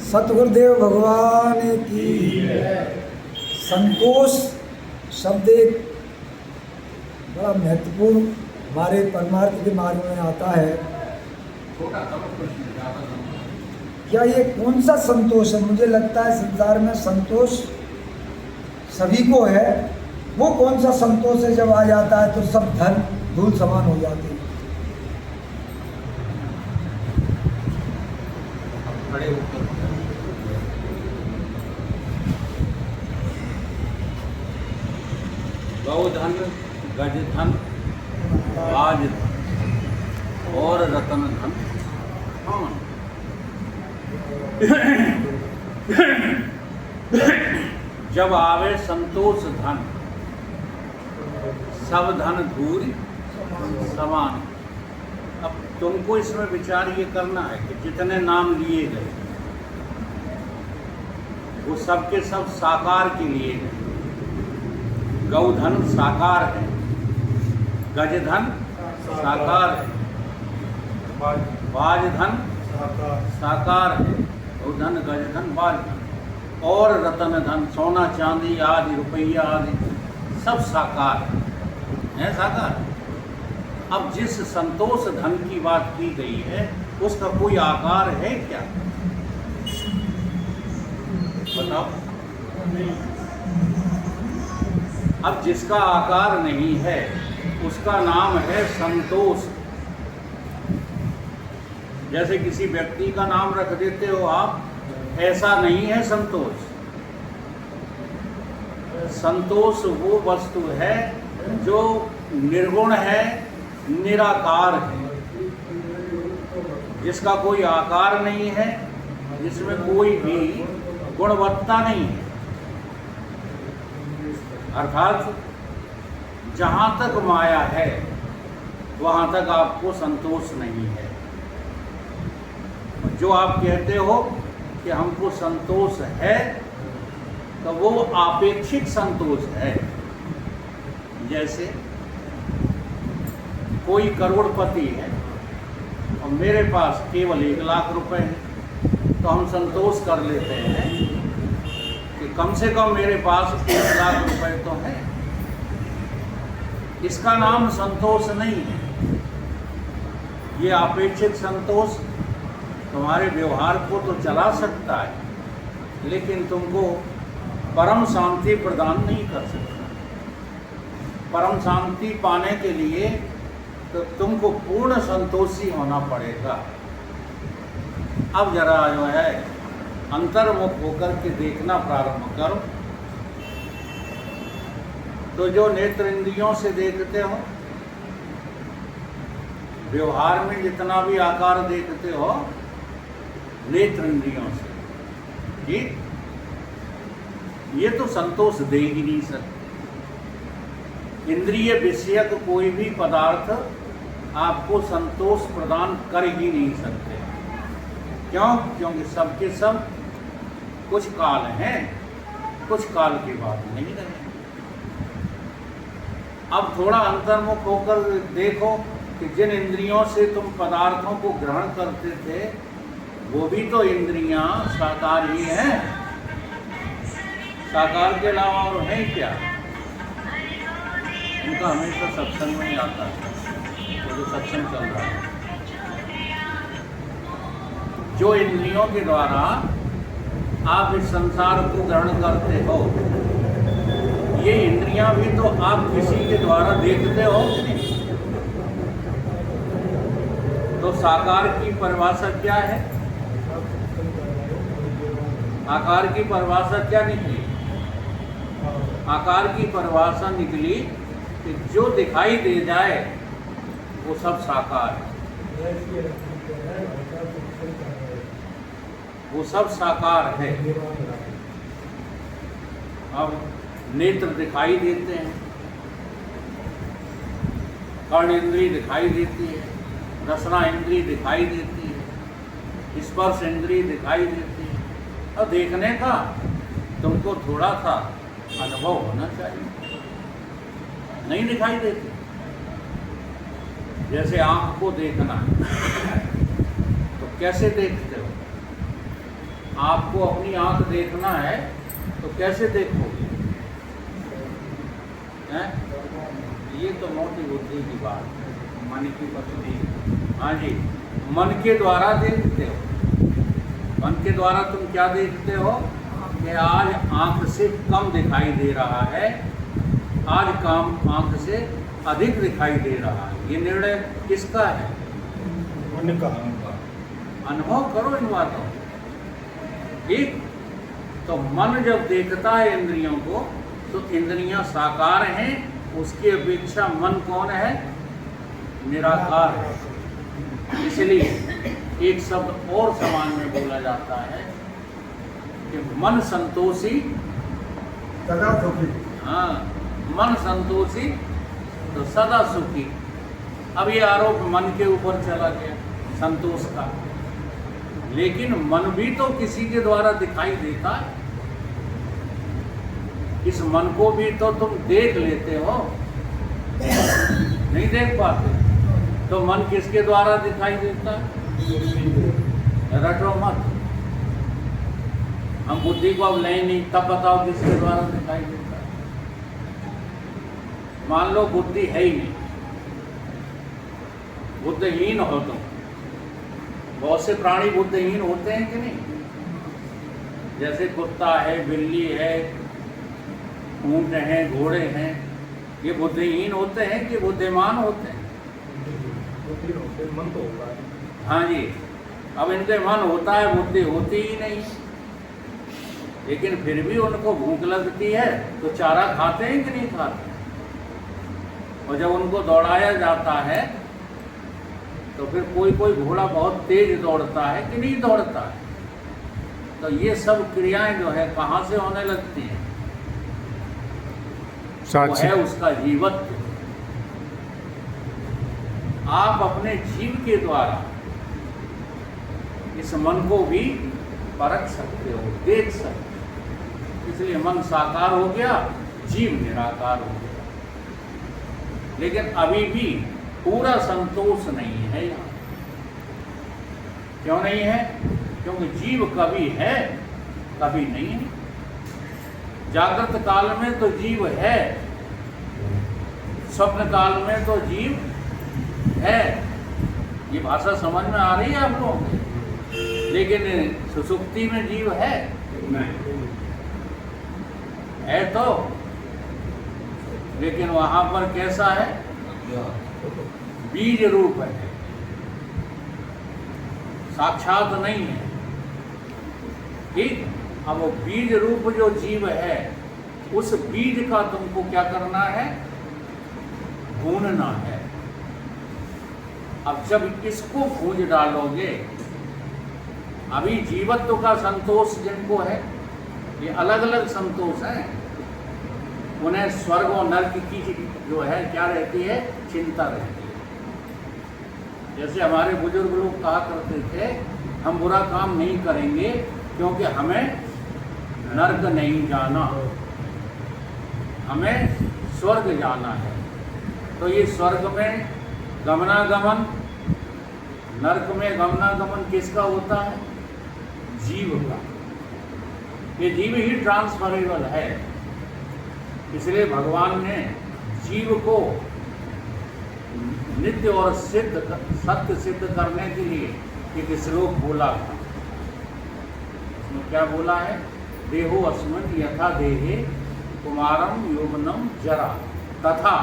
सतगुरुदेव भगवान की। संतोष शब्द एक बड़ा महत्वपूर्ण हमारे परमार्थ के मार्ग में आता है। क्या ये कौन सा संतोष है? मुझे लगता है संसार में संतोष सभी को है। वो कौन सा संतोष है जब आ जाता है तो सब धन धूल समान हो जाते हैं। गौधन, गजधन, राजधन और रतन धन। हाँ। जब आवे संतोष धन, सब धन धूल समान। अब तुमको इसमें विचार ये करना है कि जितने नाम लिए गए वो सब के सब साकार के लिए गए। गौधन साकार है, गजधन साकार है, बाजधन साकार है, गौधन गजधन बाजधन और रतन धन, सोना चांदी आदि रुपया आदि सब साकार है साकार। अब जिस संतोष धन की बात की गई है उसका कोई आकार है क्या? बताओ। अब जिसका आकार नहीं है उसका नाम है संतोष। जैसे किसी व्यक्ति का नाम रख देते हो आप, ऐसा नहीं है संतोष। संतोष वो वस्तु है जो निर्गुण है, निराकार है, जिसका कोई आकार नहीं है, जिसमें कोई भी गुणवत्ता नहीं है। अर्थात जहाँ तक माया है वहाँ तक आपको संतोष नहीं है। जो आप कहते हो कि हमको संतोष है तो वो आपेक्षिक संतोष है। जैसे कोई करोड़पति है और मेरे पास केवल 1 लाख रुपए है तो हम संतोष कर लेते हैं कि कम से कम मेरे पास 1 लाख रुपए तो है। इसका नाम संतोष नहीं है। ये अपेक्षित संतोष तुम्हारे व्यवहार को तो चला सकता है लेकिन तुमको परम शांति प्रदान नहीं कर सकता। परम शांति पाने के लिए तो तुमको पूर्ण संतोषी होना पड़ेगा। अब जरा जो है अंतर्मुख होकर के देखना प्रारंभ करो। तो जो नेत्र इंद्रियों से देखते हो, व्यवहार में जितना भी आकार देखते हो, नेत्र इंद्रियों से, ठीक? ये तो संतोष दे ही नहीं सकते। इंद्रिय विषयक कोई भी पदार्थ आपको संतोष प्रदान कर ही नहीं सकते। क्यों? क्योंकि सबके सब कुछ काल हैं, कुछ काल के बाद नहीं रहे। अब थोड़ा अंतर्मुख होकर देखो कि जिन इंद्रियों से तुम पदार्थों को ग्रहण करते थे वो भी तो इंद्रियां साकार ही हैं। साकार के अलावा और है क्या? उनका हमेशा सत्संग में ही आता है, तो जो सत्संग चल रहा है, जो इंद्रियों के द्वारा आप इस संसार को ग्रहण करते हो, ये इंद्रियां भी तो आप किसी के द्वारा देखते हो कि नहीं? तो साकार की परिभाषा क्या है? आकार की परिभाषा क्या निकली? आकार की परिभाषा निकली कि जो दिखाई दे जाए वो सब साकार है, वो सब साकार है। अब नेत्र दिखाई देते हैं, कर्ण इंद्रिय दिखाई देती है, रसना इंद्रिय दिखाई देती है, स्पर्श इंद्रिय दिखाई देती है। और देखने का तुमको थोड़ा सा अनुभव होना चाहिए। नहीं दिखाई देती। जैसे आँख को देखना है, कैसे देखते हो? आपको अपनी आंख देखना है तो कैसे देखोगे? हैं? ये तो मोटी बुद्धि की बात है, मन की बुद्धि। हाँ जी, मन के द्वारा देखते हो। मन के द्वारा तुम क्या देखते हो कि आज आंख से कम दिखाई दे रहा है, आज काम आंख से अधिक दिखाई दे रहा है। ये निर्णय किसका है? मन का। अनुभव करो इन बातों को। ठीक, तो मन जब देखता है इंद्रियों को तो इंद्रियां साकार हैं, उसकी अपेक्षा मन कौन है? निराकार है। इसलिए एक शब्द और समान में बोला जाता है कि मन संतोषी सदा सुखी। हाँ, मन संतोषी तो सदा सुखी। अब ये आरोप मन के ऊपर चला गया संतोष का, लेकिन मन भी तो किसी के द्वारा दिखाई देता है। इस मन को भी तो तुम देख लेते हो, नहीं देख पाते तो मन किसके द्वारा दिखाई देता है? रटो मत, हम बुद्धि को अब लें नहीं, तब बताओ किसके द्वारा दिखाई देता है? मान लो बुद्धि है ही नहीं, बुद्धहीन हो तुम। बहुत से प्राणी बुद्धहीन होते हैं कि नहीं? जैसे कुत्ता है, बिल्ली है, ऊंट हैं, घोड़े हैं, ये बुद्धिहीन होते हैं कि बुद्धिमान होते हैं? मन तो होगा। हाँ जी, अब इनके मन होता है, बुद्धि होती ही नहीं, लेकिन फिर भी उनको भूख लगती है तो चारा खाते हैं कि नहीं खाते? और जब उनको दौड़ाया जाता है तो फिर कोई कोई घोड़ा बहुत तेज दौड़ता है कि नहीं दौड़ता है? तो ये सब क्रियाएं जो है कहाँ से होने लगती हैं? वो है उसका जीवत्व। आप अपने जीव के द्वारा इस मन को भी परख सकते हो, देख सकते हो। इसलिए मन साकार हो गया, जीव निराकार हो गया। लेकिन अभी भी पूरा संतोष नहीं है यहाँ। क्यों नहीं है? क्योंकि जीव कभी है, कभी नहीं है। जागृत काल में तो जीव है, स्वप्न काल में तो जीव है। ये भाषा समझ में आ रही है आप लोगों को? लेकिन सुसुप्ति में जीव है नहीं, है तो, लेकिन वहां पर कैसा है? बीज रूप है, साक्षात नहीं है। ठीक, अब वो बीज रूप जो जीव है, उस बीज का तुमको क्या करना है? भूनना है। अब जब इसको भून डालोगे, अभी जीवत्व का संतोष जिनको है, ये अलग अलग संतोष हैं। उन्हें स्वर्ग और नरक की जो है क्या रहती है? चिंता रहती है। जैसे हमारे बुजुर्ग लोग कहा करते थे, हम बुरा काम नहीं करेंगे क्योंकि हमें नरक नहीं जाना, हमें स्वर्ग जाना है। तो ये स्वर्ग में गमनागमन, नरक में गमनागमन किसका होता है? जीव का। ये जीव ही ट्रांसफरेबल है। इसलिए भगवान ने जीव को नित्य और सिद्ध, सत्य सिद्ध करने के लिए एक श्लोक बोला था। उसमें क्या बोला है? देहो अस्मिन् यथा देहे कुमारम यौवनम जरा तथा।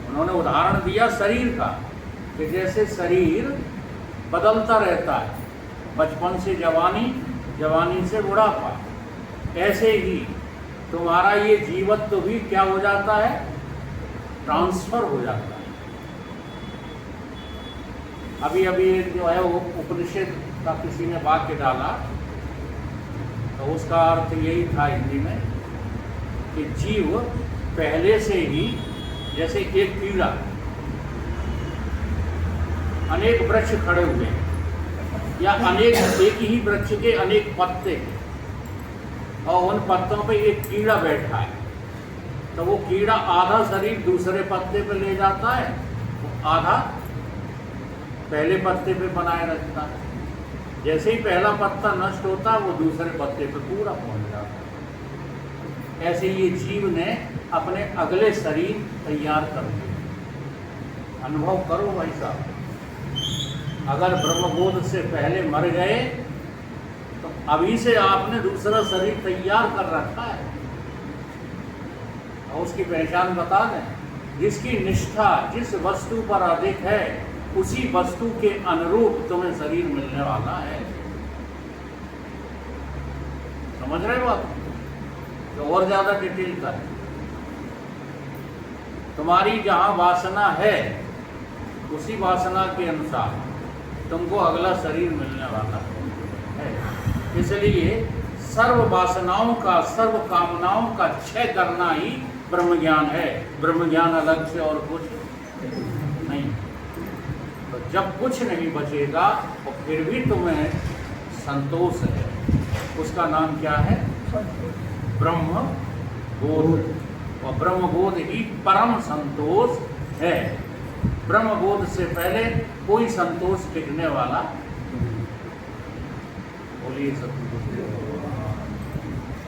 उन्होंने उदाहरण दिया शरीर का कि जैसे शरीर बदलता रहता है, बचपन से जवानी, जवानी से बुढ़ापा, ऐसे ही तुम्हारा ये जीवत्व भी क्या हो जाता है? ट्रांसफर हो जाता है। अभी अभी जो है वो उपनिषद का किसी ने वाक्य डाला, तो उसका अर्थ यही था हिंदी में कि जीव पहले से ही, जैसे एक कीड़ा, अनेक वृक्ष खड़े हुए हैं या अनेक एक ही वृक्ष के अनेक पत्ते हैं और उन पत्तों पे एक कीड़ा बैठा है, तो वो कीड़ा आधा शरीर दूसरे पत्ते पे ले जाता है, आधा पहले पत्ते पे बनाए रखता है। जैसे ही पहला पत्ता नष्ट होता है वो दूसरे पत्ते पे पूरा पहुंच जाता है। ऐसे ये जीव ने अपने अगले शरीर तैयार कर दिए। अनुभव करो भाई साहब, अगर ब्रह्मबोध से पहले मर गए तो अभी से आपने दूसरा शरीर तैयार कर रखा है। और उसकी पहचान बता दें, जिसकी निष्ठा जिस वस्तु पर अधिक है उसी वस्तु के अनुरूप तुम्हें शरीर मिलने वाला है। समझ रहे हो आप? तो और ज्यादा डिटेल कर, तुम्हारी जहां वासना है उसी वासना के अनुसार तुमको अगला शरीर मिलने वाला है। इसलिए सर्व वासनाओं का, सर्व कामनाओं का क्षय करना ही ब्रह्म ज्ञान है। ब्रह्म ज्ञान अलग से और कुछ नहीं। तो जब कुछ नहीं बचेगा तो फिर भी तुम्हें संतोष है, उसका नाम क्या है? ब्रह्म बोध। और ब्रह्म बोध ही परम संतोष है। ब्रह्म बोध से पहले कोई संतोष टिकने वाला। बोलिए सतगुरु।